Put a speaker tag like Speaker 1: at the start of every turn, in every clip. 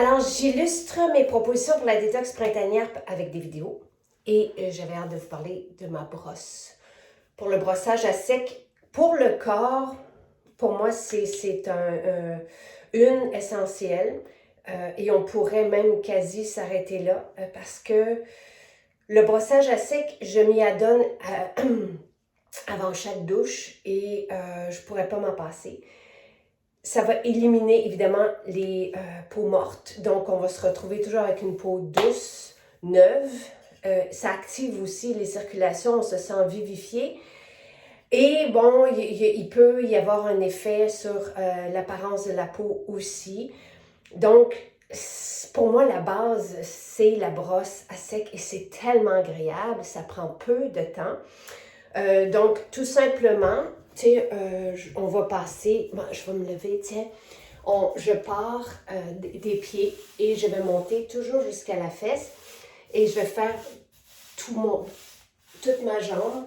Speaker 1: Alors, j'illustre mes propositions pour la détox printanière avec des vidéos et j'avais hâte de vous parler de ma brosse. Pour le brossage à sec, pour le corps, pour moi, c'est une essentielle et on pourrait même quasi s'arrêter là parce que le brossage à sec, je m'y adonne avant chaque douche et je ne pourrais pas m'en passer. Ça va éliminer évidemment les peaux mortes. Donc, on va se retrouver toujours avec une peau douce, neuve. Ça active aussi les circulations, on se sent vivifié. Et bon, il peut y avoir un effet sur l'apparence de la peau aussi. Donc, pour moi, la base, c'est la brosse à sec et c'est tellement agréable, ça prend peu de temps. Donc, tout simplement, tu sais, on va passer, bon, je vais me lever, tiens, je pars des pieds et je vais monter toujours jusqu'à la fesse et je vais faire toute ma jambe.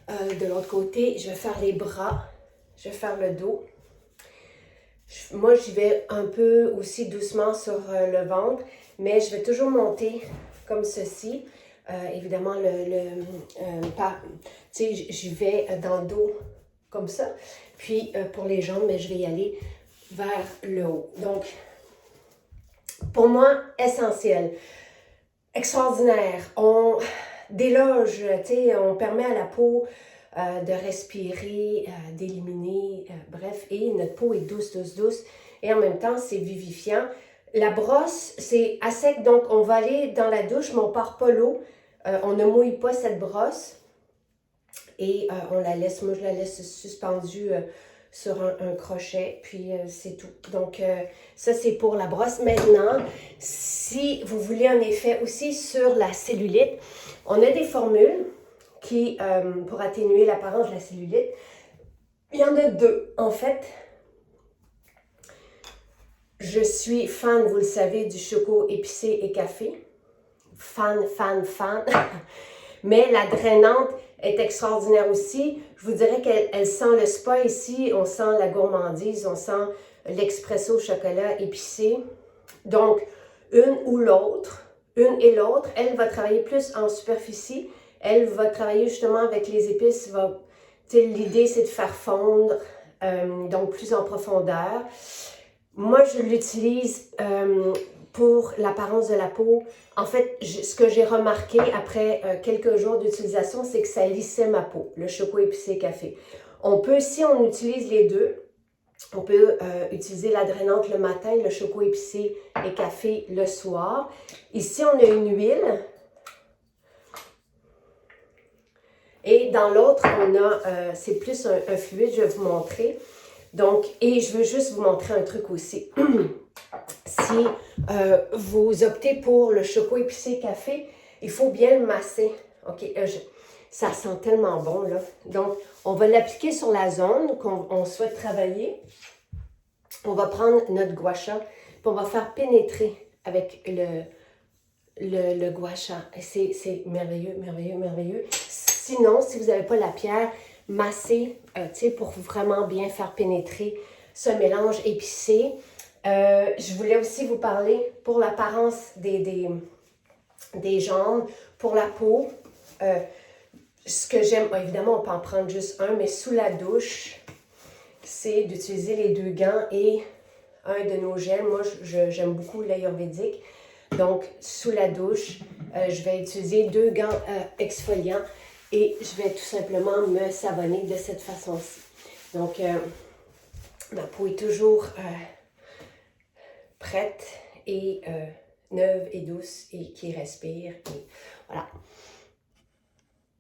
Speaker 1: De l'autre côté, je vais faire les bras, je vais faire le dos. Moi, j'y vais un peu aussi doucement sur le ventre, mais je vais toujours monter comme ceci. Évidemment, j'y vais dans le dos comme ça. Puis, pour les jambes, mais je vais y aller vers le haut. Donc, pour moi, essentiel, extraordinaire. On déloge, on permet à la peau de respirer, d'éliminer, bref, et notre peau est douce, douce, douce. Et en même temps, c'est vivifiant. La brosse, c'est à sec, donc on va aller dans la douche, mais on ne part pas l'eau. On ne mouille pas cette brosse et on la laisse, moi je la laisse suspendue sur un crochet, puis c'est tout. Donc ça c'est pour la brosse. Maintenant, si vous voulez un effet aussi sur la cellulite, on a des formules qui, pour atténuer l'apparence de la cellulite, il y en a deux en fait. Je suis fan, vous le savez, du choco épicé et café. Fan. Mais la drainante est extraordinaire aussi. Je vous dirais qu'elle sent le spa ici, on sent la gourmandise, on sent l'expresso au chocolat épicé. Donc, une et l'autre, elle va travailler plus en superficie. Elle va travailler justement avec les épices. L'idée, c'est de faire fondre, donc plus en profondeur. Moi, je l'utilise pour l'apparence de la peau. En fait, ce que j'ai remarqué après quelques jours d'utilisation, c'est que ça lissait ma peau, le choco épicé café. On peut, si on utilise les deux, on peut utiliser la drainante le matin, le choco épicé et café le soir. Ici, on a une huile. Et dans l'autre, on a, c'est plus un fluide, je vais vous montrer. Donc, et je veux juste vous montrer un truc aussi. Si vous optez pour le choco épicé café, il faut bien le masser. OK, ça sent tellement bon, là. Donc, on va l'appliquer sur la zone qu'on souhaite travailler. On va prendre notre gua sha, puis on va faire pénétrer avec le gua sha. C'est merveilleux, merveilleux, merveilleux. Sinon, si vous n'avez pas la pierre, massez, pour vraiment bien faire pénétrer ce mélange épicé. Je voulais aussi vous parler pour l'apparence des jambes, pour la peau. Ce que j'aime, évidemment, on peut en prendre juste un, mais sous la douche, c'est d'utiliser les deux gants et un de nos gels. Moi, j'aime beaucoup l'ayurvédique. Donc, sous la douche, je vais utiliser deux gants exfoliants et je vais tout simplement me savonner de cette façon-ci. Donc, ma peau est toujours prête et neuve et douce et qui respire. Et voilà.